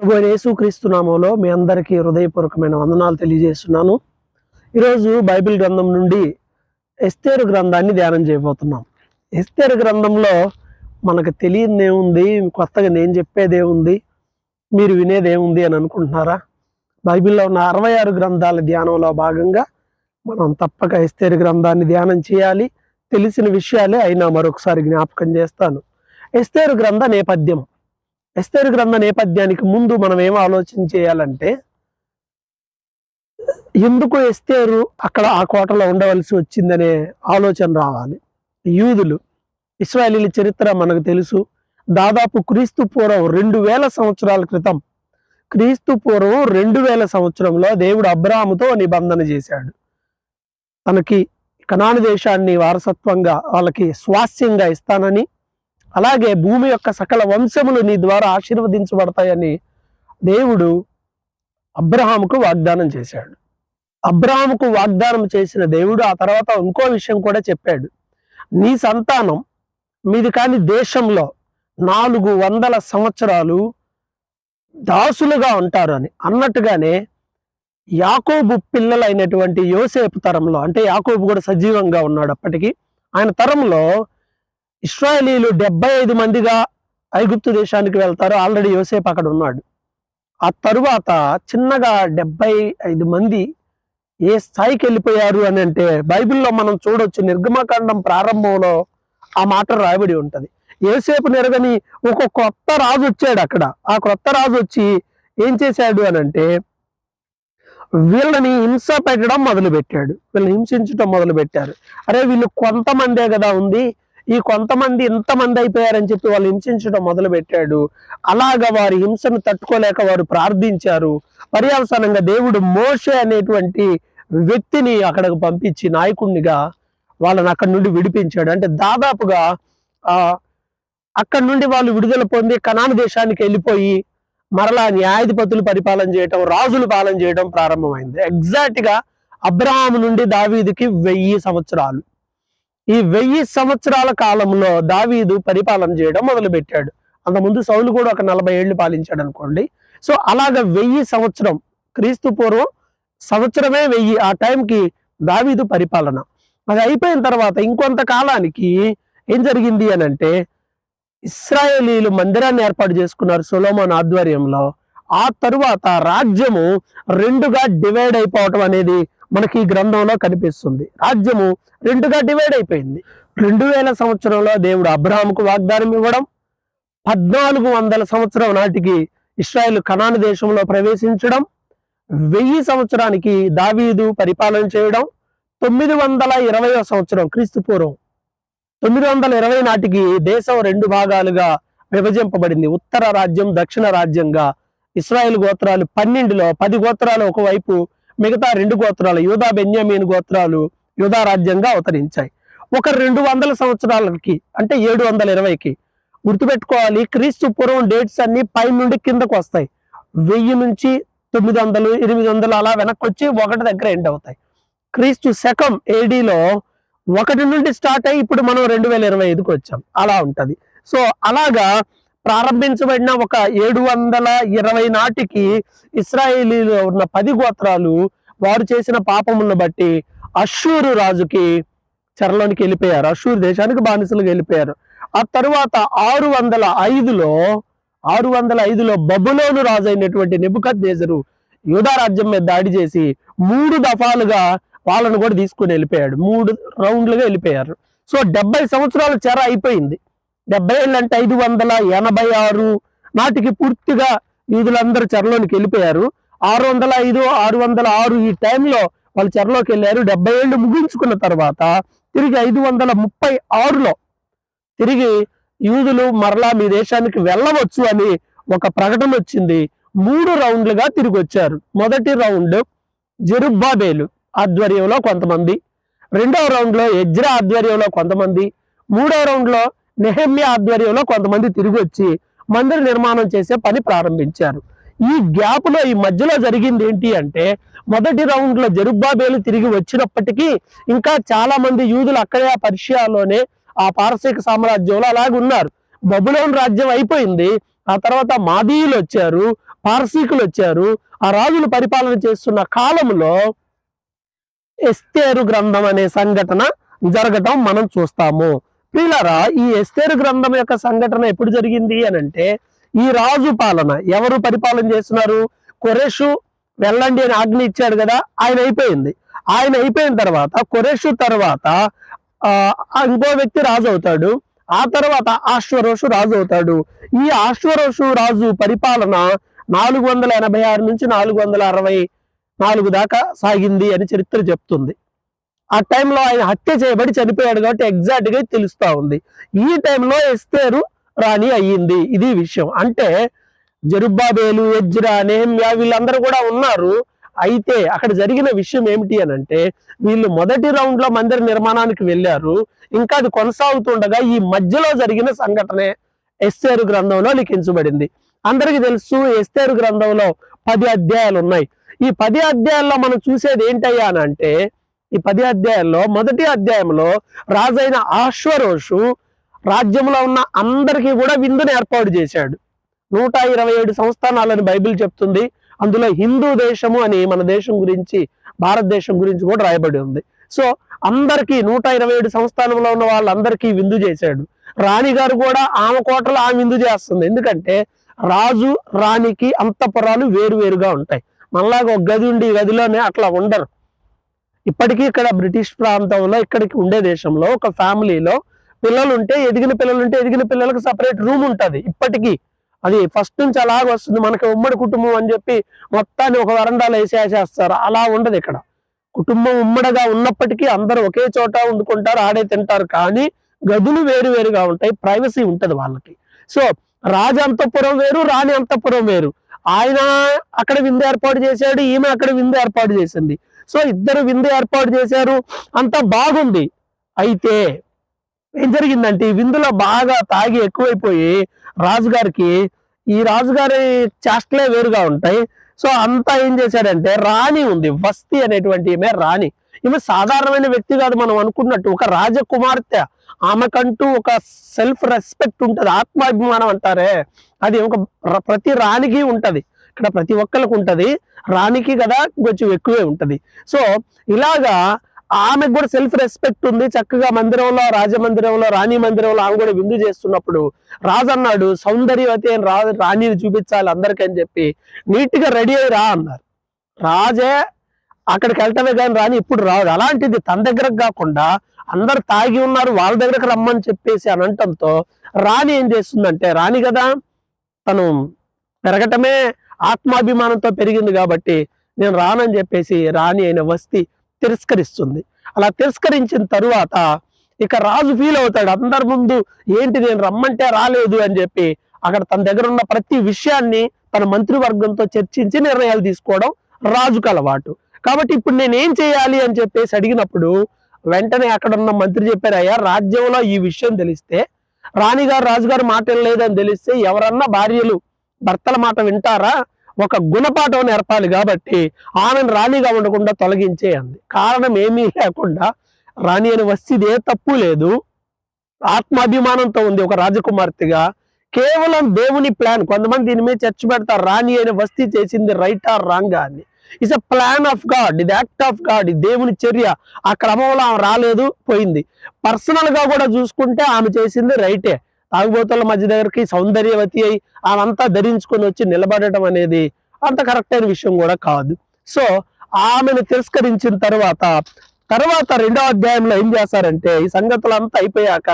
ప్రభువైన యేసుక్రీస్తు నామములో మీ అందరికీ హృదయపూర్వకమైన వందనాలు తెలియజేస్తున్నాను. ఈరోజు బైబిల్ గ్రంథం నుండి ఎస్తేరు గ్రంథాన్ని ధ్యానం చేయబోతున్నాం. ఎస్తేరు గ్రంథంలో మనకు తెలియనిదేముంది, కొత్తగా నేను చెప్పేదేముంది, మీరు వినేదేముంది అని అనుకుంటున్నారా? బైబిల్లో ఉన్న 66 గ్రంథాల ధ్యానంలో భాగంగా మనం తప్పక ఎస్తేరు గ్రంథాన్ని ధ్యానం చేయాలి. తెలిసిన విషయాలే అయినా మరొకసారి జ్ఞాపకం చేస్తాను. ఎస్తేరు గ్రంథ నేపథ్యం. ఎస్తేరు గ్రంథ నేపథ్యానికి ముందు మనం ఏం ఆలోచన చేయాలంటే, ఎందుకు ఎస్తేరు అక్కడ ఆ కోటలో ఉండవలసి వచ్చిందనే ఆలోచన రావాలి. యూదులు, ఇశ్రాయేలీల చరిత్ర మనకు తెలుసు. దాదాపు క్రీస్తు పూర్వం 2000 సంవత్సరాల క్రితం, క్రీస్తు పూర్వం 2000 సంవత్సరంలో దేవుడు అబ్రాహాముతో నిబంధన చేశాడు. తనకి కనాను దేశాన్ని వారసత్వంగా వాళ్ళకి స్వాస్యంగా ఇస్తానని, అలాగే భూమి యొక్క సకల వంశములు నీ ద్వారా ఆశీర్వదించబడతాయని దేవుడు అబ్రహాముకు వాగ్దానం చేశాడు. అబ్రహాముకు వాగ్దానం చేసిన దేవుడు ఆ తర్వాత ఇంకో విషయం కూడా చెప్పాడు. నీ సంతానం మీది కాని దేశంలో 400 సంవత్సరాలు దాసులుగా ఉంటారు అని అన్నట్టుగానే, యాకోబు పిల్లలైనటువంటి యోసేపు తరంలో, అంటే యాకోబు కూడా సజీవంగా ఉన్నాడు అప్పటికి, ఆయన తరంలో ఇశ్రాయేలీలు 75 మందిగా ఐగుప్తు దేశానికి వెళ్తారు. ఆల్రెడీ యోసేపు అక్కడ ఉన్నాడు. ఆ తరువాత చిన్నగా 75 మంది ఏ స్థాయికి వెళ్ళిపోయారు అని అంటే, బైబిల్లో మనం చూడొచ్చు. నిర్గమకాండం ప్రారంభంలో ఆ మాట రాయబడి ఉంటది. యోసేపు నెరగని ఒక కొత్త రాజు వచ్చాడు అక్కడ. ఆ కొత్త రాజు వచ్చి ఏం చేశాడు అని అంటే, వీళ్ళని హింస పెట్టడం మొదలు పెట్టాడు. వీళ్ళని హింసించడం మొదలు పెట్టారు. అరే వీళ్ళు కొంతమందే కదా ఉంది, ఈ కొంతమంది ఇంతమంది అయిపోయారని చెప్పి వాళ్ళు హింసించడం మొదలు పెట్టాడు. అలాగా వారి హింసను తట్టుకోలేక వారు ప్రార్థించారు. పర్యవసానంగా దేవుడు మోషే అనేటువంటి వ్యక్తిని అక్కడికి పంపించి నాయకుడినిగా వాళ్ళని అక్కడి నుండి విడిపించాడు. అంటే దాదాపుగా అక్కడి నుండి వాళ్ళు విడుదల పొంది కనాను దేశానికి వెళ్ళిపోయి మరలా న్యాయాధిపతులు పరిపాలన చేయటం, రాజులు పాలన చేయడం ప్రారంభమైంది. ఎగ్జాక్ట్ గా అబ్రహాము నుండి దావీదుకి 1000 సంవత్సరాలు. ఈ 1000 సంవత్సరాల కాలంలో దావీదు పరిపాలన చేయడం మొదలు పెట్టాడు. అంతకుముందు సౌలు కూడా ఒక 40 ఏళ్ళు పాలించాడు అనుకోండి. సో అలాగ 1000 సంవత్సరం, క్రీస్తు పూర్వం సంవత్సరమే 1000, ఆ టైంకి దావీదు పరిపాలన. అది అయిపోయిన తర్వాత ఇంకొంత కాలానికి ఏం జరిగింది అని అంటే, ఇశ్రాయేలీలు మందిరాన్ని ఏర్పాటు చేసుకున్నారు సొలొమోను ఆధ్వర్యంలో. ఆ తరువాత రాజ్యము 2గా డివైడ్ అయిపోవటం అనేది మనకి ఈ గ్రంథంలో కనిపిస్తుంది. రాజ్యము 2గా డివైడ్ అయిపోయింది. 2000 సంవత్సరంలో దేవుడు అబ్రహాముకు వాగ్దానం ఇవ్వడం, 1400 సంవత్సరం నాటికి ఇశ్రాయేలు కనాను దేశంలో ప్రవేశించడం, 1000 సంవత్సరానికి దావీదు పరిపాలన చేయడం, 920వ సంవత్సరం క్రీస్తు పూర్వం 920 నాటికి దేశం 2 భాగాలుగా విభజింపబడింది. ఉత్తర రాజ్యం, దక్షిణ రాజ్యంగా. ఇశ్రాయేలు గోత్రాలు 12లో 10 గోత్రాలు ఒకవైపు, మిగతా 2 గోత్రాలు యూదా బెన్యామీను గోత్రాలు యూదా రాజ్యంగా అవతరించాయి. ఒక 200 సంవత్సరాలకి, అంటే 720కి గుర్తుపెట్టుకోవాలి. క్రీస్తు పూర్వం డేట్స్ అన్ని పై నుండి కిందకు వస్తాయి. 1000 నుంచి 900, 800 అలా వెనక్కి వచ్చి 1 దగ్గర ఎండ్ అవుతాయి. క్రీస్తు శకం ఏడీలో 1 నుండి స్టార్ట్ అయ్యి ఇప్పుడు మనం 2025కి వచ్చాం. అలా ఉంటది. సో అలాగా ప్రారంభించబడిన ఒక 720 నాటికి ఇశ్రాయేలీలో ఉన్న 10 గోత్రాలు వారు చేసిన పాపములను బట్టి అష్షూరు రాజుకి చెరలోనికి వెళ్ళిపోయారు. అష్షూరు దేశానికి బానిసలుగా వెళ్ళిపోయారు. ఆ తరువాత 605లో బబులోను రాజు అయినటువంటి నెబుకద్నెజరు యూదా రాజ్యం మీద దాడి చేసి 3 దఫాలుగా వాళ్ళను కూడా తీసుకుని వెళ్ళిపోయాడు. 3 రౌండ్లుగా వెళ్ళిపోయారు. సో 70 సంవత్సరాల చెర అయిపోయింది. 70 ఏళ్ళు అంటే 586 నాటికి పూర్తిగా యూదులందరూ చెరలోనికి వెళ్ళిపోయారు. 605, 606 ఈ టైంలో వాళ్ళు చెరలోకి వెళ్ళారు. 70 ఏళ్ళు ముగించుకున్న తర్వాత తిరిగి 536లో తిరిగి యూదులు మరలా మీ దేశానికి వెళ్ళవచ్చు అని ఒక ప్రకటన వచ్చింది. 3 రౌండ్లుగా తిరిగి వచ్చారు. మొదటి రౌండ్ జెరుబ్బాబేలు ఆధ్వర్యంలో కొంతమంది, 2వ రౌండ్ లో ఎజ్రా ఆధ్వర్యంలో కొంతమంది, 3వ రౌండ్ లో నెహెమ్యా ఆధ్వర్యంలో కొంతమంది తిరిగి వచ్చి మందిర నిర్మాణం చేసే పని ప్రారంభించారు. ఈ గ్యాప్ లో, ఈ మధ్యలో జరిగింది ఏంటి అంటే, మొదటి రౌండ్ లో జెరుబ్బాబేలు తిరిగి వచ్చినప్పటికీ ఇంకా చాలా మంది యూదులు అక్కడే ఆ పర్షియాలోనే, ఆ పారసీక సామ్రాజ్యంలో అలాగే ఉన్నారు. బబులోను రాజ్యం అయిపోయింది. ఆ తర్వాత మాదీయులు వచ్చారు. పార్సీకులు వచ్చారు. ఆ రాజులు పరిపాలన చేస్తున్న కాలంలో ఎస్తేరు గ్రంథం అనే సంఘటన జరగటం మనం చూస్తాము. ప్రియులారా, ఈ ఎస్తేరు గ్రంథం యొక్క సంఘటన ఎప్పుడు జరిగింది అని అంటే, ఈ రాజు పాలన ఎవరు పరిపాలన చేస్తున్నారు? కొరెషు వెళ్ళండి అని ఆజ్ఞ ఇచ్చాడు కదా, ఆయన అయిపోయింది. ఆయన అయిపోయిన తర్వాత కొరెషు తర్వాత ఇంకో వ్యక్తి రాజు అవుతాడు. ఆ తర్వాత ఆశ్వరోషు రాజు అవుతాడు. ఈ ఆశ్వరోషు రాజు పరిపాలన 486 నుంచి 464 దాకా సాగింది అని చరిత్ర చెప్తుంది. ఆ టైంలో ఆయన హత్య చేయబడి చనిపోయాడు కాబట్టి ఎగ్జాక్ట్ గా తెలుస్తా ఉంది. ఈ టైంలో ఎస్తేరు రాణి అయ్యింది. ఇది విషయం. అంటే జెరుబ్బాబేలు, ఎజ్రా, నెహెమ్యా వీళ్ళందరూ కూడా ఉన్నారు. అయితే అక్కడ జరిగిన విషయం ఏమిటి అని అంటే, వీళ్ళు మొదటి రౌండ్ లో మందిర నిర్మాణానికి వెళ్ళారు. ఇంకా అది కొనసాగుతుండగా ఈ మధ్యలో జరిగిన సంఘటనే ఎస్తేరు గ్రంథంలో లిఖించబడింది. అందరికీ తెలుసు, ఎస్తేరు గ్రంథంలో 10 అధ్యాయాలు ఉన్నాయి. ఈ 10 అధ్యాయాల్లో మనం చూసేది ఏంటయ్యా అని అంటే, ఈ 10 అధ్యాయాల్లో మొదటి అధ్యాయంలో రాజైన ఆశ్వరోషు రాజ్యంలో ఉన్న అందరికీ కూడా విందుని ఏర్పాటు చేశాడు. 127 సంస్థానాలని బైబిల్ చెప్తుంది. అందులో హిందూ దేశము అని మన దేశం గురించి, భారతదేశం గురించి కూడా రాయబడి ఉంది. సో అందరికీ 127 సంస్థానంలో ఉన్న వాళ్ళందరికీ విందు చేశాడు. రాణి గారు కూడా ఆమె కోటలో ఆమె విందు చేస్తుంది. ఎందుకంటే రాజు రాణికి అంతఃపురాలు వేరువేరుగా ఉంటాయి. మనలాగా ఒక గది ఉండి ఈ గదిలోనే అట్లా ఉండరు. ఇప్పటికీ ఇక్కడ బ్రిటిష్ ప్రాంతంలో, ఇక్కడికి ఉండే దేశంలో ఒక ఫ్యామిలీలో పిల్లలుంటే, ఎదిగిన పిల్లలకు సపరేట్ రూమ్ ఉంటుంది. ఇప్పటికీ అది ఫస్ట్ నుంచి అలాగ వస్తుంది. మనకి ఉమ్మడి కుటుంబం అని చెప్పి మొత్తాన్ని ఒక వరండాలో వేసేస్తారు. అలా ఉండదు ఇక్కడ. కుటుంబం ఉమ్మడిగా ఉన్నప్పటికీ అందరూ ఒకే చోట వండుకుంటారు, ఆడే తింటారు. కానీ గదులు వేరువేరుగా ఉంటాయి, ప్రైవసీ ఉంటది వాళ్ళకి. సో రాజు అంతఃపురం వేరు, రాణి అంతఃపురం వేరు. ఆయన అక్కడ విందు ఏర్పాటు చేశాడు, ఈమె అక్కడ విందు ఏర్పాటు చేసింది. సో ఇద్దరు విందు ఏర్పాటు చేశారు, అంతా బాగుంది. అయితే ఏం జరిగిందంటే, ఈ విందులో బాగా తాగి ఎక్కువైపోయి రాజుగారికి, ఈ రాజుగారి చేష్టలే వేరుగా ఉంటాయి. సో అంతా ఏం చేశాడంటే, రాణి ఉంది, వస్తి అనేటువంటి ఈమె రాణి. ఈమె సాధారణమైన వ్యక్తి కాదు. మనం అనుకున్నట్టు ఒక రాజకుమార్తె. ఆమెకంటూ ఒక సెల్ఫ్ రెస్పెక్ట్ ఉంటది, ఆత్మాభిమానం అంటారే, అది ఒక ప్రతి రాణికి ఉంటది. ఇక్కడ ప్రతి ఒక్కరికి ఉంటది, రాణికి కదా కొంచెం ఎక్కువే ఉంటది. సో ఇలాగా ఆమెకు కూడా సెల్ఫ్ రెస్పెక్ట్ ఉంది. చక్కగా మందిరంలో, రాజమందిరంలో, రాణి మందిరంలో ఆమె కూడా విందు చేస్తున్నప్పుడు రాజు అన్నాడు, సౌందర్యవతి అని రాణిని చూపించాలి అందరికీ అని చెప్పి నీట్ గా రెడీ అయ్యి రా అన్నారు. రాజే అక్కడికి వెళ్ళటమే కానీ రాణి ఇప్పుడు రాదు. అలాంటిది తన దగ్గరకు కాకుండా అందరు తాగి ఉన్నారు, వాళ్ళ దగ్గరకు రమ్మని చెప్పేసి అని అంటంతో రాణి ఏం చేస్తుందంటే, రాణి కదా తను పెరగటమే ఆత్మాభిమానంతో పెరిగింది కాబట్టి నేను రానని చెప్పేసి రాణి అయిన వస్తి తిరస్కరిస్తుంది. అలా తిరస్కరించిన తరువాత ఇక రాజు ఫీల్ అవుతాడు. అందరి ముందు ఏంటి నేను రమ్మంటే రాలేదు అని చెప్పి అక్కడ తన దగ్గర ఉన్న ప్రతి విషయాన్ని తన మంత్రివర్గంతో చర్చించి నిర్ణయాలు తీసుకోవడం రాజుకు అలవాటు. కాబట్టి ఇప్పుడు నేను ఏం చేయాలి అని చెప్పేసి అడిగినప్పుడు వెంటనే అక్కడ ఉన్న మంత్రి చెప్పారు, అయ్యా రాజ్యంలో ఈ విషయం తెలిస్తే, రాణిగారు రాజుగారు మాట లేదని తెలిస్తే ఎవరన్నా భార్యలు భర్తల మాట వింటారా? ఒక గుణపాఠం నేర్పాలి కాబట్టి ఆమెను రాణిగా ఉండకుండా తొలగించే అంది. కారణం ఏమీ లేకుండా రాణి అని వస్తేది ఏ తప్పు లేదు, ఆత్మాభిమానంతో ఉంది ఒక రాజకుమార్తెగా. కేవలం దేవుని ప్లాన్. కొంతమంది దీని మీద చర్చ పెడతారు, రాణి అయిన వస్తీ చేసింది రైట్ ఆర్ రాంగ్ అని. It's a plan of God, ఇది యాక్ట్ ఆఫ్ గాడ్, ఇది దేవుని చర్య. ఆ క్రమంలో ఆమె రాలేదు, పోయింది. పర్సనల్ గా కూడా చూసుకుంటే ఆమె చేసింది రైటే. తాగుబోతుల మధ్య దగ్గరికి సౌందర్యవతి అయి ఆమెంతా ధరించుకొని వచ్చి నిలబడటం అనేది అంత కరెక్ట్ అయిన విషయం కూడా కాదు. సో ఆమెను తిరస్కరించిన తర్వాత 2వ అధ్యాయంలో ఏం చేస్తారంటే, ఈ సంగతులు అంతా అయిపోయాక,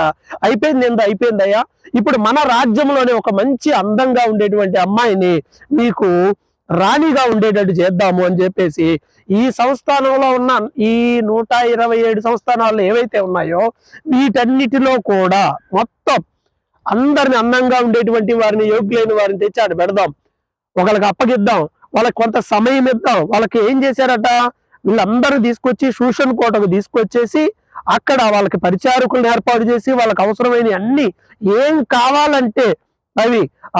అయిపోయిందయ్యా, ఇప్పుడు మన రాజ్యంలోనే ఒక మంచి అందంగా ఉండేటువంటి అమ్మాయిని మీకు రాణిగా ఉండేటట్టు చేద్దాము అని చెప్పేసి ఈ సంస్థానంలో ఉన్న ఈ 127 సంస్థానాలు ఏవైతే ఉన్నాయో వీటన్నిటిలో కూడా మొత్తం అందరిని అందంగా ఉండేటువంటి వారిని, యోగ్యులైన వారిని తెచ్చి ఆడ పెడదాం, ఒకళ్ళకి అప్పగిద్దాం, వాళ్ళకి కొంత సమయం ఇద్దాం. వాళ్ళకి ఏం చేశారట, వీళ్ళందరూ తీసుకొచ్చి షూషన్ కోటకు తీసుకొచ్చేసి అక్కడ వాళ్ళకి పరిచారకులను ఏర్పాటు చేసి వాళ్ళకి అవసరమైన అన్ని ఏం కావాలంటే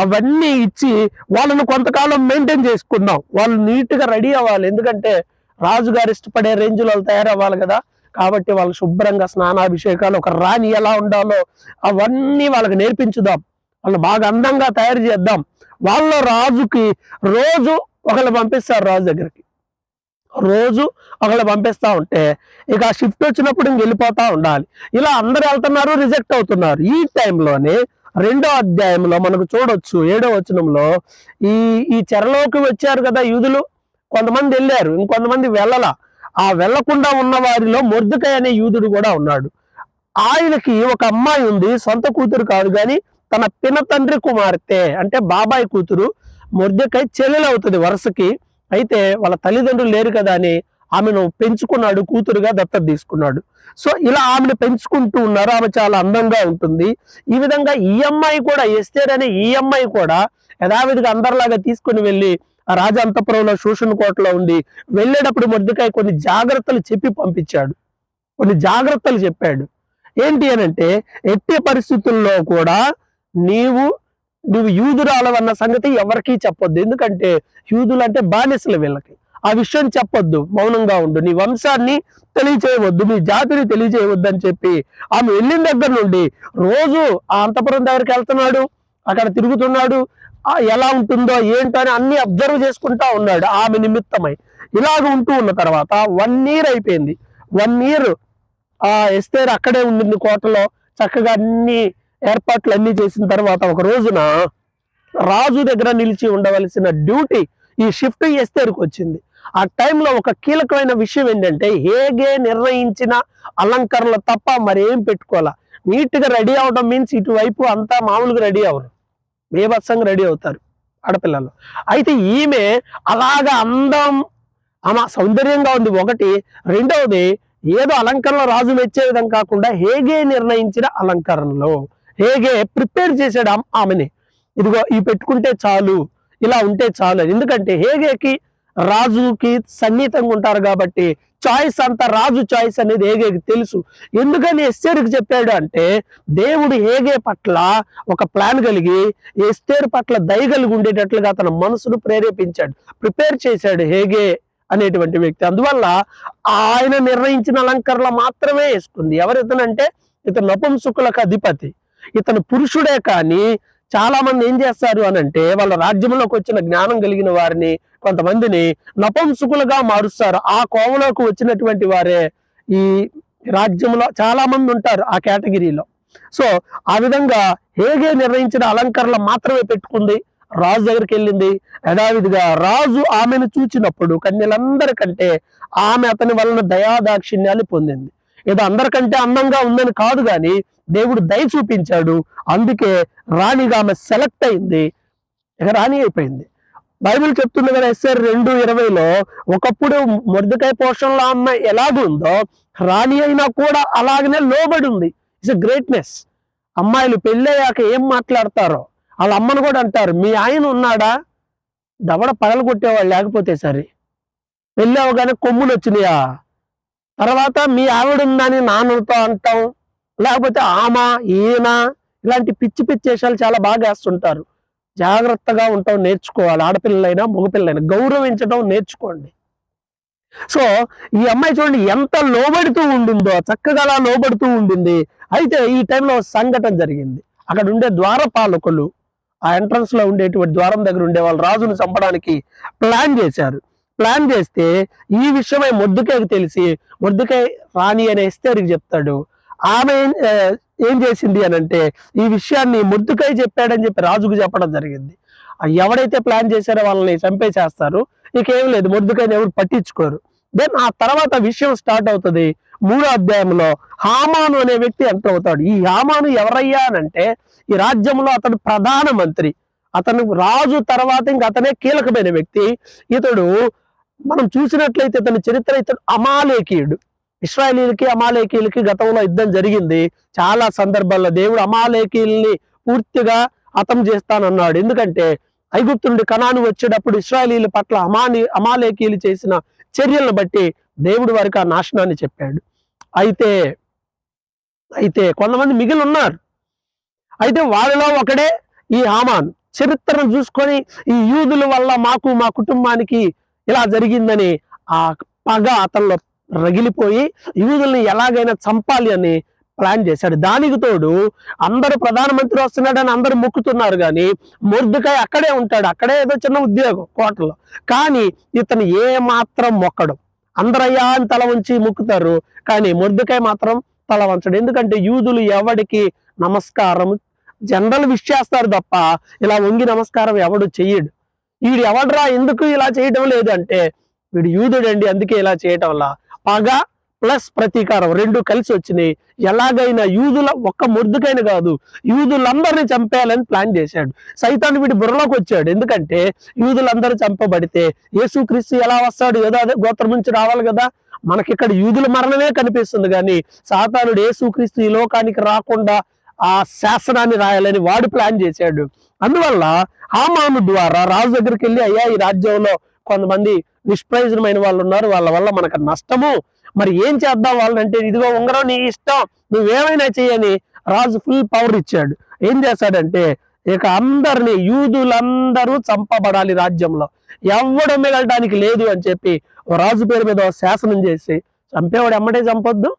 అవన్నీ ఇచ్చి వాళ్ళను కొంతకాలం మెయింటైన్ చేసుకుందాం. వాళ్ళు నీట్ గా రెడీ అవ్వాలి. ఎందుకంటే రాజుగారు ఇష్టపడే రేంజ్ వాళ్ళు తయారవ్వాలి కదా. కాబట్టి వాళ్ళు శుభ్రంగా స్నానాభిషేకాలు, ఒక రాణి ఎలా ఉండాలో అవన్నీ వాళ్ళకి నేర్పించుదాం. వాళ్ళు బాగా అందంగా తయారు చేద్దాం. వాళ్ళ రాజుకి రోజు ఒకళ్ళు పంపిస్తారు రాజు దగ్గరికి. రోజు ఒకళ్ళు పంపిస్తా ఉంటే ఇక ఆ షిఫ్ట్ వచ్చినప్పుడు ఇంక వెళ్ళిపోతా ఉండాలి. ఇలా అందరు వెళ్తున్నారు, రిజెక్ట్ అవుతున్నారు. ఈ టైంలోనే 2వ అధ్యాయంలో మనకు చూడొచ్చు 7వ వచనంలో ఈ ఈ చెరలోకి వచ్చారు కదా యూదులు, కొంతమంది వెళ్ళారు, ఇంకొంతమంది వెళ్ళలా. ఆ వెళ్లకుండా ఉన్న వారిలో మొర్దెకై అనే యూదుడు కూడా ఉన్నాడు. ఆయనకి ఒక అమ్మాయి ఉంది, సొంత కూతురు కాదు కానీ తన పినతండ్రి కుమార్తె, అంటే బాబాయ్ కూతురు. మొర్దెకై చెల్లెలు అవుతుంది వరుసకి. అయితే వాళ్ళ తల్లిదండ్రులు లేరు కదా అని ఆమెను పెంచుకున్నాడు, కూతురుగా దత్తత తీసుకున్నాడు. సో ఇలా ఆమెను పెంచుకుంటూ ఉన్నారు. ఆమె చాలా అందంగా ఉంటుంది. ఈ విధంగా ఈ అమ్మాయి కూడా, ఎస్తేర్ అనే ఈ అమ్మాయి కూడా యథావిధిగా అందరిలాగా తీసుకుని వెళ్ళి ఆ రాజ అంతఃపురంలో శూషణ కోటలో ఉండి వెళ్ళేటప్పుడు మొర్దెకై కొన్ని జాగ్రత్తలు చెప్పి పంపించాడు. కొన్ని జాగ్రత్తలు చెప్పాడు. ఏంటి అనంటే, ఎట్టి పరిస్థితుల్లో కూడా నువ్వు యూదురాలవన్న సంగతి ఎవరికీ చెప్పొద్దు. ఎందుకంటే యూదులు అంటే బానిసలు, వీళ్ళకి ఆ విషయం చెప్పొద్దు, మౌనంగా ఉండు, నీ వంశాన్ని తెలియచేయవద్దు, నీ జాతిని తెలియచేయవద్దు అని చెప్పి ఆమె వెళ్ళిన దగ్గర నుండి రోజు ఆ అంతఃపురం దగ్గరికి వెళ్తున్నాడు, అక్కడ తిరుగుతున్నాడు. ఎలా ఉంటుందో ఏంటో అని అన్ని అబ్జర్వ్ చేసుకుంటా ఉన్నాడు ఆమె నిమిత్తమై. ఇలాగ ఉంటూ ఉన్న తర్వాత 1 year అయిపోయింది. 1 year ఆ ఎస్తేర్ అక్కడే ఉండింది కోటలో, చక్కగా అన్ని ఏర్పాట్లు అన్ని చేసిన తర్వాత ఒక రోజున రాజు దగ్గర నిలిచి ఉండవలసిన డ్యూటీ, ఈ షిఫ్ట్ ఎస్తేర్కి వచ్చింది. ఆ టైంలో ఒక కీలకమైన విషయం ఏంటంటే, హేగే నిర్ణయించిన అలంకరణలు తప్ప మరేం పెట్టుకోవాలా. నీట్ గా రెడీ అవడం మీన్స్ ఇటువైపు అంతా మామూలుగా రెడీ అవరు, బేభత్సంగా రెడీ అవుతారు ఆడపిల్లలు. అయితే ఈమె అలాగా అందం, ఆమె సౌందర్యంగా ఉంది ఒకటి. రెండవది, ఏదో అలంకరణలో రాజు మెచ్చే విధంగా కాకుండా హేగే నిర్ణయించిన అలంకరణలో హేగే ప్రిపేర్ చేశాడు ఆమెని. ఇదిగో ఇవి పెట్టుకుంటే చాలు, ఇలా ఉంటే చాలు. ఎందుకంటే హేగేకి రాజుకి సన్నిహితంగా ఉంటారు కాబట్టి చాయిస్ అంతా రాజు చాయిస్ అనేది హేగేకి తెలుసు. ఎందుకని ఎస్తేరుకి చెప్పాడు అంటే, దేవుడు హేగే పట్ల ఒక ప్లాన్ కలిగి ఎస్తేరు పట్ల దయ కలిగి ఉండేటట్లుగా తన మనసును ప్రేరేపించాడు, ప్రిపేర్ చేశాడు హేగే అనేటువంటి వ్యక్తి. అందువల్ల ఆయన నిర్ణయించిన అలంకరణలు మాత్రమే వేసుకుంది. ఎవరితనంటే ఇతను నపుంసకులకు అధిపతి, ఇతను పురుషుడే. కానీ చాలా మంది ఏం చేస్తారు అనంటే, వాళ్ళ రాజ్యంలోకి వచ్చిన జ్ఞానం కలిగిన వారిని కొంతమందిని నపుంసకులుగా మారుస్తారు. ఆ కోవలోకి వచ్చినటువంటి వారే ఈ రాజ్యంలో చాలా మంది ఉంటారు ఆ కేటగిరీలో. సో ఆ విధంగా హేగే నిర్ణయించిన అలంకరణలు మాత్రమే పెట్టుకుంది, రాజు దగ్గరికి వెళ్ళింది. యథావిధిగా రాజు ఆమెను చూచినప్పుడు కన్యలందరికంటే ఆమె అతని వలన దయాదాక్షిణ్యాన్ని పొందింది. ఏదో అందరికంటే అందంగా ఉందని కాదు కానీ దేవుడు దయ చూపించాడు. అందుకే రాణిగా ఆమె సెలెక్ట్ అయింది, ఇక రాణి అయిపోయింది. బైబిల్ చెప్తుంది కదా ఎస్ఐ 2:20లో, ఒకప్పుడు మొర్దెకై పోషణలో అమ్మాయి ఎలాగుందో రాణి అయినా కూడా అలాగనే లోబడి ఉంది. It's a greatness. అమ్మాయిలు పెళ్ళయ్యాక ఏం మాట్లాడతారో వాళ్ళ అమ్మను కూడా అంటారు, మీ ఆయన ఉన్నాడా, దవడ పగలు కొట్టేవాళ్ళు లేకపోతే సరే, పెళ్ళి అవగానే కొమ్ములు వచ్చినాయా, తర్వాత మీ ఆవిడ ఉందని నాన్నతో అంటాం, లేకపోతే ఆమె ఈయన, ఇలాంటి పిచ్చి పిచ్చి వేషాలు చాలా బాగా వేస్తుంటారు. జాగ్రత్తగా ఉంటాం నేర్చుకోవాలి. ఆడపిల్లలైనా మగపిల్లలైనా గౌరవించడం నేర్చుకోండి. సో ఈ అమ్మాయి చూడండి ఎంత లోబడుతూ ఉండిందో, చక్కగా అలా లోబడుతూ ఉండింది. అయితే ఈ టైంలో సంఘటన జరిగింది. అక్కడ ఉండే ద్వారపాలకులు, ఆ ఎంట్రన్స్ లో ఉండేటువంటి ద్వారం దగ్గర ఉండే వాళ్ళు రాజును చంపడానికి ప్లాన్ చేశారు. ప్లాన్ చేస్తే ఈ విషయమై మొర్దెకైకి తెలిసి మొర్దెకై రాణి అనే ఎస్తేరుకి చెప్తాడు. ఆమె ఏం చేసింది అని అంటే, ఈ విషయాన్ని మొర్దెకై చెప్పాడని చెప్పి రాజుకు చెప్పడం జరిగింది. ఎవడైతే ప్లాన్ చేశారో వాళ్ళని చంపేసేస్తారు, ఇకేం లేదు, మొర్దెకైని ఎవరు పట్టించుకోరు. దెన్ ఆ తర్వాత విషయం స్టార్ట్ అవుతుంది. 3వ అధ్యాయంలో హామాను అనే వ్యక్తి ఎంటర్ అవుతాడు. ఈ హామాను ఎవరయ్యా అనంటే, ఈ రాజ్యంలో అతడు ప్రధానమంత్రి, అతను రాజు తర్వాత ఇంక అతనే కీలకమైన వ్యక్తి. ఇతడు మనం చూసినట్లయితే ఇతని చరిత్ర, ఇతడు అమాలేకీయుడు. ఇశ్రాయేలీలకి అమాలేకీయులకి గతంలో యుద్ధం జరిగింది. చాలా సందర్భాల్లో దేవుడు అమాలేకీయుల్ని పూర్తిగా హతం చేస్తానన్నాడు. ఎందుకంటే ఐగుప్తు నుండి కనాను వచ్చేటప్పుడు ఇశ్రాయేలీల పట్ల అమాలేకీయులు చేసిన చర్యలను బట్టి దేవుడు వారికి ఆ నాశనాన్ని చెప్పాడు. అయితే కొంతమంది మిగిలి ఉన్నారు. అయితే వాళ్ళలో ఒకడే ఈ హామాన్. చరిత్రను చూసుకొని ఈ యూదుల వల్ల మాకు, మా కుటుంబానికి ఇలా జరిగిందని ఆ పగ అతనిలో రగిలిపోయి యూదుల్ని ఎలాగైనా చంపాలి అని ప్లాన్ చేశాడు. దానికి తోడు అందరూ ప్రధానమంత్రి వస్తున్నాడని అందరూ మొక్కుతున్నారు, కానీ మొర్దెకాయ్ అక్కడే ఉంటాడు. అక్కడే ఏదో చిన్న ఉద్యోగం కోటలో, కానీ ఇతను ఏ మాత్రం మొక్కడు. అందరయ్యా అని తల వంచి మొక్కుతారు, కానీ మొర్దెకాయ్ మాత్రం తల వంచడు. ఎందుకంటే యూదులు ఎవడికి నమస్కారం జనరల్ విష్ చేస్తారు తప్ప ఇలా వంగి నమస్కారం ఎవడు చెయ్యడు. వీడు ఎవడరా ఎందుకు ఇలా చేయటం లేదు అంటే వీడు యూదుడండి, అందుకే ఇలా చేయటం వల్ల పగ ప్లస్ ప్రతీకారం రెండు కలిసి వచ్చినాయి. ఎలాగైనా యూదుల ఒక్క మొర్దెకాయని కాదు, యూదులందరినీ చంపేయాలని ప్లాన్ చేశాడు. సైతాను వీడి బుర్రలోకి వచ్చాడు. ఎందుకంటే యూదులందరూ చంపబడితే యేసుక్రీస్తు ఎలా వస్తాడు, ఏదో అదే గోత్రం నుంచి రావాలి కదా. మనకి ఇక్కడ యూదుల మరణమే కనిపిస్తుంది, కానీ సాతానుడు యేసుక్రీస్తు ఈ లోకానికి రాకుండా ఆ శాసనాన్ని రాయాలని వాడు ప్లాన్ చేశాడు. అందువల్ల హామాను ద్వారా రాజు దగ్గరికి వెళ్ళి, అయ్యా ఈ రాజ్యంలో కొంతమంది నిష్ప్రయోజనమైన వాళ్ళు ఉన్నారు, వాళ్ళ వల్ల మనకు నష్టము, మరి ఏం చేద్దాం వాళ్ళంటే, ఇదిగో ఉంగరం నీ ఇష్టం, నువ్వేమైనా చేయని రాజు ఫుల్ పవర్ ఇచ్చాడు. ఏం చేశాడంటే ఇక అందరినీ యూదులందరూ చంపబడాలి, రాజ్యంలో ఎవడు మిగలడానికి లేదు అని చెప్పి రాజు పేరు మీద శాసనం చేసి, చంపేవాడు ఎమ్మటే చంపొద్దు.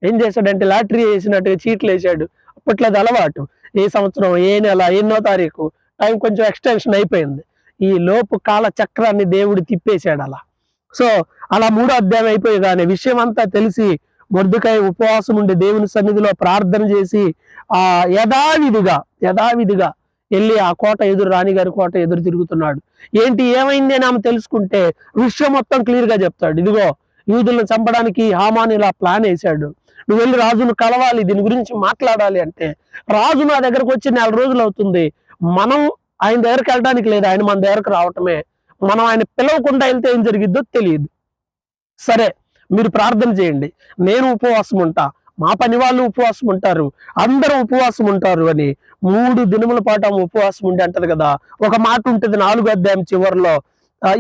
ఏం చేశాడంటే లాటరీ వేసినట్టుగా చీట్లు వేసాడు. అప్పట్లో అది అలవాటు. ఏ సంవత్సరం ఏ నెల ఎన్నో తారీఖు టైం కొంచెం ఎక్స్టెన్షన్ అయిపోయింది. ఈ లోపు కాల చక్రాన్ని దేవుడు తిప్పేశాడు అలా. సో అలా 3వ అధ్యాయం అయిపోయేదానే విషయం అంతా తెలిసి మొర్దెకాయ్ ఉపవాసం ఉండి దేవుని సన్నిధిలో ప్రార్థన చేసి ఆ యథావిధిగా వెళ్ళి ఆ కోట ఎదురు, రాణిగారి కోట ఎదురు తిరుగుతున్నాడు. ఏంటి ఏమైంది అని ఆమె తెలుసుకుంటే విషయం మొత్తం క్లియర్ గా చెప్తాడు. ఇదిగో యూదులను చంపడానికి హామాను ఇలా ప్లాన్ వేశాడు, నువ్వు వెళ్ళి రాజును కలవాలి, దీని గురించి మాట్లాడాలి అంటే, రాజు నా దగ్గరకు వచ్చి 4 రోజులు అవుతుంది, మనం ఆయన దగ్గరికి వెళ్ళడానికి లేదు, ఆయన మన దగ్గరకు రావటమే, మనం ఆయన పిలవకుండా వెళ్తే ఏం జరిగిద్దో తెలియదు. సరే మీరు ప్రార్థన చేయండి, నేను ఉపవాసం ఉంటా, మా పని వాళ్ళు ఉపవాసం ఉంటారు, అందరూ ఉపవాసం ఉంటారు అని 3 దినముల పాటు ఆమె ఉపవాసం ఉండి అంటది కదా. ఒక మాట ఉంటుంది 4వ అధ్యాయం చివరిలో,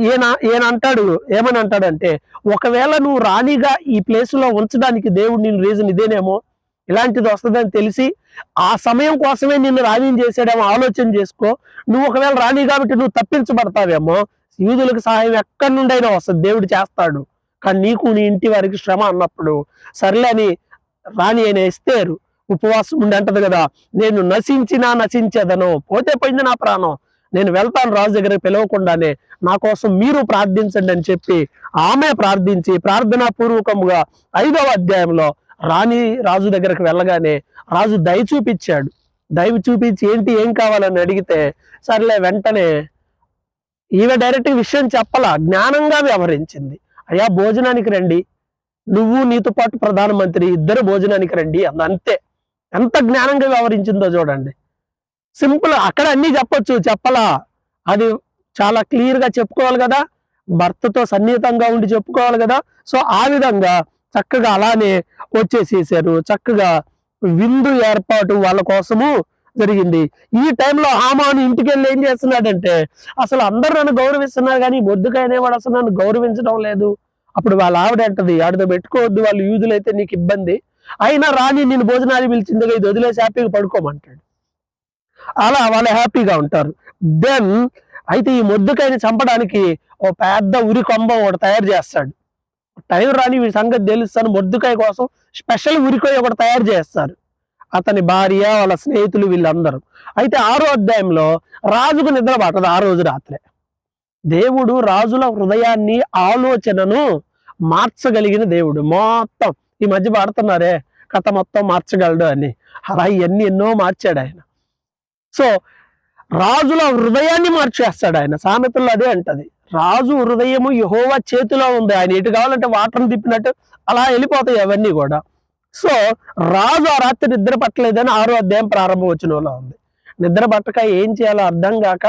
ఈయన అంటాడు, ఏమని అంటాడంటే, ఒకవేళ నువ్వు రాణిగా ఈ ప్లేస్ లో ఉంచడానికి దేవుడు నేను రీజన్ ఇదేనేమో, ఇలాంటిది వస్తుందని తెలిసి ఆ సమయం కోసమే నిన్ను రాణిని చేసాడేమో ఆలోచన చేసుకో. నువ్వు ఒకవేళ రాణి కాబట్టి నువ్వు తప్పించబడతావేమో, యూదులకు సహాయం ఎక్కడి నుండైనా వస్తుంది, దేవుడు చేస్తాడు, కానీ నీకు నీ ఇంటి వారికి శ్రమ అన్నప్పుడు సర్లే అని రాణి అయిన ఎస్తేరు ఉపవాసం ఉండి అంటది కదా, నేను నశించేదను, పోతే పోయింది నా ప్రాణం, నేను వెళ్తాను రాజు దగ్గరికి పిలవకుండానే, నా కోసం మీరు ప్రార్థించండి అని చెప్పి ఆమె ప్రార్థించి ప్రార్థనాపూర్వకంగా 5వ అధ్యాయంలో రాజు దగ్గరకు వెళ్ళగానే రాజు దయ చూపించి ఏంటి ఏం కావాలని అడిగితే, సర్లే వెంటనే ఈమె డైరెక్ట్ విషయం చెప్పలా, జ్ఞానంగా వ్యవహరించింది. అయ్యా భోజనానికి రండి, నువ్వు నీతో పాటు ప్రధానమంత్రి ఇద్దరు భోజనానికి రండి అంతే. ఎంత జ్ఞానంగా వ్యవహరించిందో చూడండి. సింపుల్, అక్కడ అన్ని చెప్పొచ్చు, చెప్పలా, అది చాలా క్లియర్ గా చెప్పుకోవాలి కదా, భర్తతో సన్నిహితంగా ఉండి చెప్పుకోవాలి కదా. సో ఆ విధంగా చక్కగా అలానే వచ్చేసేసారు. చక్కగా విందు ఏర్పాటు వాళ్ళ కోసము జరిగింది. ఈ టైంలో హామాను ఇంటికి వెళ్ళి ఏం చేస్తున్నాడంటే, అసలు అందరూ నన్ను గౌరవిస్తున్నారు కానీ మొర్దెకాయ్ అనేవాడు అసలు నన్ను గౌరవించడం లేదు. అప్పుడు వాళ్ళ ఆవిడ అంటది, ఆవిడతో పెట్టుకోవద్దు, వాళ్ళు యూదులైతే నీకు ఇబ్బంది, అయినా రాణి నేను భోజనాలు పిలిచిందిగా, ఇది వదిలేసి హ్యాపీగా పడుకోమంటాడు. అలా వాళ్ళు హ్యాపీగా ఉంటారు. దెన్ అయితే ఈ మొర్దెకాయని చంపడానికి ఓ పెద్ద ఉరి కొంబ ఒకటి తయారు చేస్తాడు. టైం రాని వీడి సంగతి తెలుస్తాను, మొర్దెకాయ్ కోసం స్పెషల్ ఉరికాయ ఒకటి తయారు చేస్తారు, అతని భార్య వాళ్ళ స్నేహితులు వీళ్ళందరూ. అయితే 6వ అధ్యాయంలో రాజుకు నిద్ర పట్టదు. ఆ రోజు రాత్రే దేవుడు రాజుల హృదయాన్ని ఆలోచనను మార్చగలిగిన దేవుడు. మొత్తం ఈ మధ్య పాడుతున్నారే కథ మొత్తం మార్చగలడు అని, అలా ఇవన్నీ ఎన్నో మార్చాడు ఆయన. సో రాజుల హృదయాన్ని మార్చేస్తాడు ఆయన. సామెతల్లో అదే అంటది, రాజు హృదయము యెహోవా చేతిలో ఉంది, ఆయన ఎటు కావాలంటే వాటర్ని తిప్పినట్టు అలా వెళ్ళిపోతాయి అవన్నీ కూడా. సో రాజు ఆ రాత్రి నిద్ర పట్టలేదని 6వ అధ్యాయం ప్రారంభ వచనంలో ఉంది. నిద్ర పట్టక ఏం చేయాలో అర్థం కాక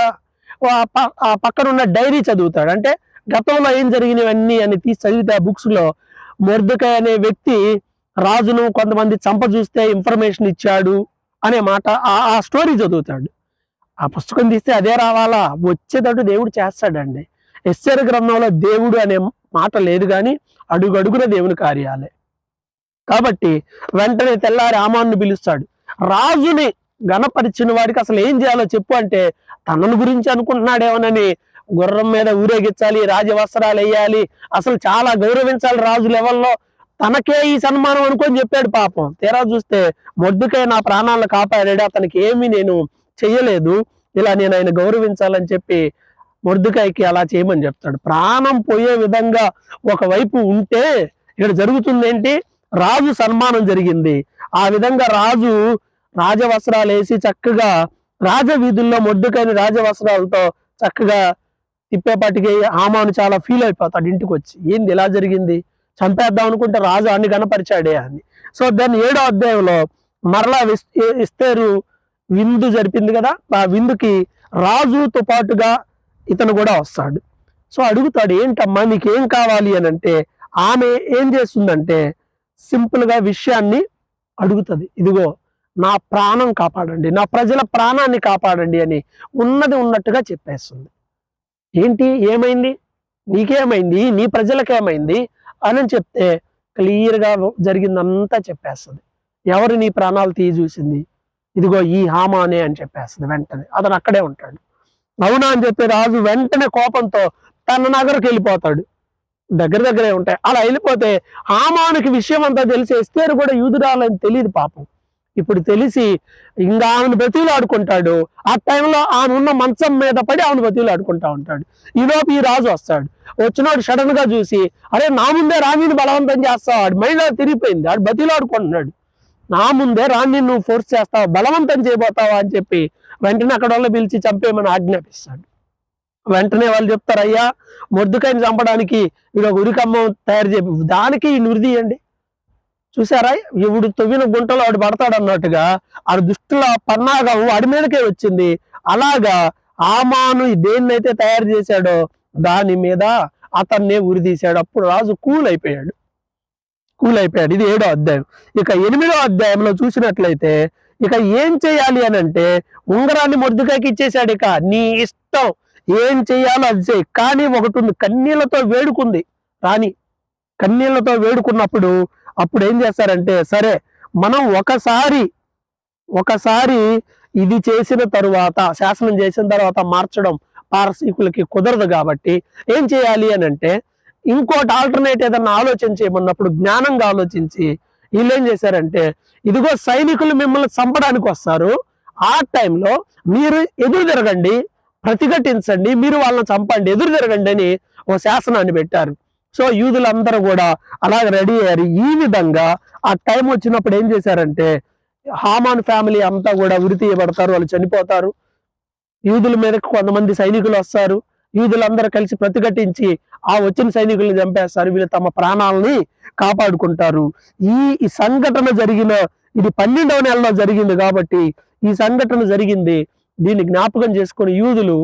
ఆ పక్కన ఉన్న డైరీ చదువుతాడు. అంటే గతంలో ఏం జరిగినవన్నీ అని తీసి చదివితే ఆ బుక్స్ లో మొర్దెకాయ్ అనే వ్యక్తి రాజును కొంతమంది చంప చూస్తే ఇన్ఫర్మేషన్ ఇచ్చాడు అనే మాట ఆ స్టోరీ చదువుతాడు. ఆ పుస్తకం తీస్తే అదే రావాలా, వచ్చేటట్టు దేవుడు చేస్తాడండి. ఎస్తేరు గ్రంథంలో దేవుడు అనే మాట లేదు, కానీ అడుగడుగున దేవుని కార్యాలే. కాబట్టి వెంటనే తెల్లారి హామానుని పిలుస్తాడు. రాజుని గణపరిచిన వాడికి అసలు ఏం చేయాలో చెప్పు అంటే, తనను గురించి అనుకుంటున్నాడేమోనని గుర్రం మీద ఊరేగించాలి, రాజవస్త్రాలు వేయాలి, అసలు చాలా గౌరవించాలి రాజు లెవెల్లో, తనకే ఈ సన్మానం అనుకొని చెప్పాడు పాపం. తీరా చూస్తే మొర్దెకై నా ప్రాణాలను కాపాడాడు, అతనికి ఏమీ నేను చెయ్యలేదు, ఇలా నేను ఆయన గౌరవించాలని చెప్పి మొర్దెకైకి అలా చేయమని చెప్తాడు. ప్రాణం పోయే విధంగా ఒకవైపు ఉంటే ఇక్కడ జరుగుతుంది ఏంటి, రాజు సన్మానం జరిగింది. ఆ విధంగా రాజు రాజవస్త్రాలు వేసి చక్కగా రాజవీధుల్లో మొర్దెకైని రాజవస్త్రాలతో చక్కగా తిప్పేపాటికి హామాను చాలా ఫీల్ అయిపోతాడు ఇంటికి వచ్చి. ఏంది ఇలా జరిగింది, చంపేద్దాం అనుకుంటే రాజు అన్ని కనపరిచాడే అని. సో దాన్ని 7వ అధ్యాయంలో మరలా ఎస్తేరు విందు జరిపింది కదా, ఆ విందుకి రాజుతో పాటుగా ఇతను కూడా వస్తాడు. సో అడుగుతాడు, ఏంటమ్మా నీకేం కావాలి అని అంటే ఆమె ఏం చేస్తుందంటే సింపుల్ గా విషయాన్ని అడుగుతుంది. ఇదిగో నా ప్రాణం కాపాడండి, నా ప్రజల ప్రాణాన్ని కాపాడండి అని ఉన్నది ఉన్నట్టుగా చెప్పేస్తుంది. ఏంటి ఏమైంది, నీకేమైంది, నీ ప్రజలకేమైంది అని చెప్తే క్లియర్గా జరిగిందంతా చెప్పేస్తుంది. ఎవరు నీ ప్రాణాలు తీయి చూసింది, ఇదిగో ఈ హామానే అని చెప్పేస్తుంది. వెంటనే అతను అక్కడే ఉంటాడు. అవునా అని చెప్పి రాజు వెంటనే కోపంతో తన నగరకు వెళ్ళిపోతాడు. దగ్గరే ఉంటాయి. అలా వెళ్ళిపోతే హామానుకి విషయం అంతా తెలిసి ఎస్తేరు కూడా యూదురాలని తెలియదు పాపం. ఇప్పుడు తెలిసి ఇంకా ఆమెను బతిలాడుకుంటాడు. ఆ టైంలో ఆమె ఉన్న మంచం మీద పడి ఆమెను బతిలాడుకుంటా ఉంటాడు. ఈలోపు ఈ రాజు వస్తాడు. వచ్చినాడు సడన్ గా చూసి, అరే నా ముందే రాణిని బలవంతం చేస్తావు, ఆడు మైండ్ తిరిగిపోయింది, ఆడు బతిలాడుకుంటున్నాడు, నా ముందే రాణిని నువ్వు ఫోర్స్ చేస్తావు, బలవంతం చేయబోతావా అని చెప్పి వెంటనే అక్కడ వాళ్ళు పిలిచి చంపేయమని ఆజ్ఞాపిస్తాడు. వెంటనే వాళ్ళు చెప్తారు, అయ్యా మొర్దెకైని చంపడానికి వీడు ఒక ఉరికమ్మం తయారు చేయ, దానికి నురిదీయండి. చూసారా, ఇవుడు తవ్విన గుంటలో వాడు పడతాడు అన్నట్టుగా ఆడు దుష్టుల పన్నాగం వాడి మీదకే వచ్చింది. అలాగా హామాను దేన్నైతే తయారు చేశాడో దాని మీద అతన్నే ఉరిదీశాడు. అప్పుడు రాజు కూల్ అయిపోయాడు. ఇది 7వ అధ్యాయం. ఇక 8వ అధ్యాయంలో చూసినట్లయితే ఇక ఏం చేయాలి అని అంటే ఉంగరాన్ని మొర్దెకైకి ఇచ్చేశాడు. ఇక నీ ఇష్టం, ఏం చెయ్యాలో అది చేయి. కానీ ఒకటి ఉంది, కన్నీళ్లతో వేడుకుంది రాణి. కన్నీళ్లతో వేడుకున్నప్పుడు అప్పుడు ఏం చేస్తారంటే, సరే మనం ఒకసారి ఇది చేసిన తరువాత, శాసనం చేసిన తర్వాత మార్చడం పారసీకులకి కుదరదు కాబట్టి ఏం చేయాలి అని అంటే ఇంకోటి ఆల్టర్నేట్ ఏదన్నా ఆలోచన చేయమన్నప్పుడు జ్ఞానంగా ఆలోచించి వీళ్ళు ఏం చేశారంటే, ఇదిగో సైనికులు మిమ్మల్ని చంపడానికి వస్తారు, ఆ టైంలో మీరు ఎదురు తిరగండి, ప్రతిఘటించండి, మీరు వాళ్ళని చంపండి, ఎదురు తిరగండి అని ఓ శాసనాన్ని పెట్టారు. సో యూదులందరూ కూడా అలాగే రెడీ అయ్యారు. ఈ విధంగా ఆ టైం వచ్చినప్పుడు ఏం చేశారంటే హామాన్ ఫ్యామిలీ అంతా కూడా ఉరి తీయబడతారు, వాళ్ళు చనిపోతారు. యూదుల మీదకి కొంతమంది సైనికులు వస్తారు. యూదులందరూ కలిసి ప్రతిఘటించి ఆ వచ్చిన సైనికుల్ని చంపేస్తారు. వీళ్ళు తమ ప్రాణాలని కాపాడుకుంటారు. ఈ సంఘటన జరిగిన, ఇది 12వ నెలలో జరిగింది కాబట్టి ఈ సంఘటన జరిగింది. దీన్ని జ్ఞాపకం చేసుకుని యూదులు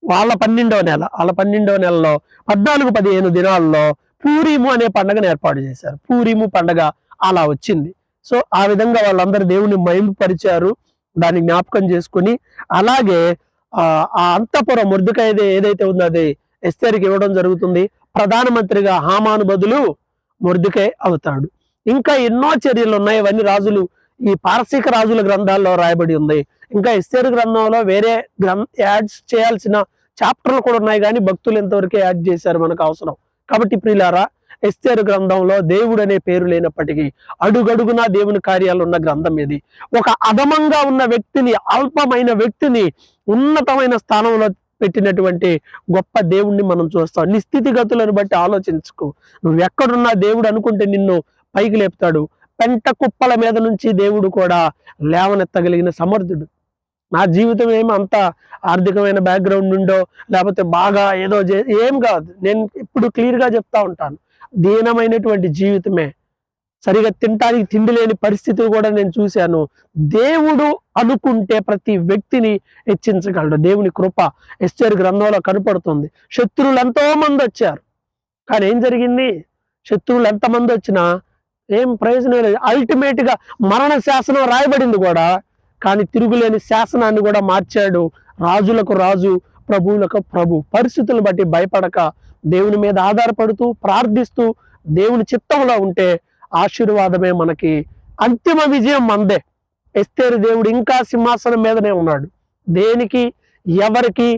వాళ్ళ 12వ నెలలో 14-15 దినాల్లో పూరీము అనే పండుగను ఏర్పాటు చేశారు. పూరీము పండుగ అలా వచ్చింది. సో ఆ విధంగా వాళ్ళందరూ దేవుని మహిమపరిచారు, దాన్ని జ్ఞాపకం చేసుకుని. అలాగే ఆ అంతఃపురం మొర్దెకై ఏదైతే ఉందో అది ఎస్తేరుకి ఇవ్వడం జరుగుతుంది. ప్రధానమంత్రిగా హామాను బదులు మొర్దెకై అవుతాడు. ఇంకా ఎన్నో చర్యలు ఉన్నాయి. ఇవన్నీ రాజులు, ఈ పారసీక రాజుల గ్రంథాల్లో రాయబడి ఉంది. ఇంకా ఎస్తేరు గ్రంథంలో వేరే యాడ్స్ చేయాల్సిన చాప్టర్లు కూడా ఉన్నాయి, కానీ భక్తులు ఎంతవరకే యాడ్ చేశారు మనకు అవసరం. కాబట్టి ప్రియులారా, ఎస్తేరు గ్రంథంలో దేవుడు అనే పేరు లేనప్పటికీ అడుగడుగునా దేవుని కార్యాలు ఉన్న గ్రంథం ఇది. ఒక అధమంగా ఉన్న వ్యక్తిని, అల్పమైన వ్యక్తిని ఉన్నతమైన స్థానంలో పెట్టినటువంటి గొప్ప దేవుణ్ణి మనం చూస్తాం. నీ స్థితిగతులను బట్టి ఆలోచించుకో. నువ్వు ఎక్కడున్నా దేవుడు అనుకుంటే నిన్ను పైకి లేపుతాడు. పెంట కుప్పల మీద నుంచి దేవుడు కూడా లేవనెత్తగలిగిన సమర్థుడు. నా జీవితం ఏమి అంత ఆర్థికమైన బ్యాక్గ్రౌండ్ నుండో లేకపోతే బాగా ఏదో ఏం కాదు. నేను ఇప్పుడు క్లియర్గా చెప్తా ఉంటాను, దీనమైనటువంటి జీవితమే. సరిగా తినటానికి తిండి లేని పరిస్థితులు కూడా నేను చూశాను. దేవుడు అనుకుంటే ప్రతి వ్యక్తిని హెచ్చించగలడు. దేవుని కృప ఎస్తేరు గ్రంథంలో కనపడుతుంది. శత్రువులు ఎంతో మంది వచ్చారు, కానీ ఏం జరిగింది? శత్రువులు ఎంతమంది వచ్చినా ఏం ప్రయోజనం లేదు. అల్టిమేట్ గా మరణ శాసనం రాయబడింది కూడా, కానీ తిరుగులేని శాసనాన్ని కూడా మార్చాడు. రాజులకు రాజు, ప్రభువులకు ప్రభు. పరిస్థితులను బట్టి భయపడక దేవుని మీద ఆధారపడుతూ ప్రార్థిస్తూ దేవుని చిత్తంలో ఉంటే ఆశీర్వాదమే మనకి. అంతిమ విజయం మందే. ఎస్తేరు దేవుడు ఇంకా సింహాసనం మీదనే ఉన్నాడు. దేనికి, ఎవరికి,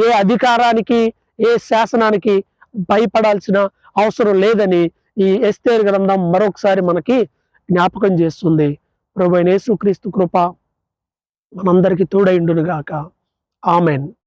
ఏ అధికారానికి, ఏ శాసనానికి భయపడాల్సిన అవసరం లేదని ఈ ఎస్తేరు గ్రంథం మరొకసారి మనకి జ్ఞాపకం చేస్తుంది. ప్రభువైన యేసుక్రీస్తు కృప మనందరికీ తోడైండును గాక. ఆమెన్.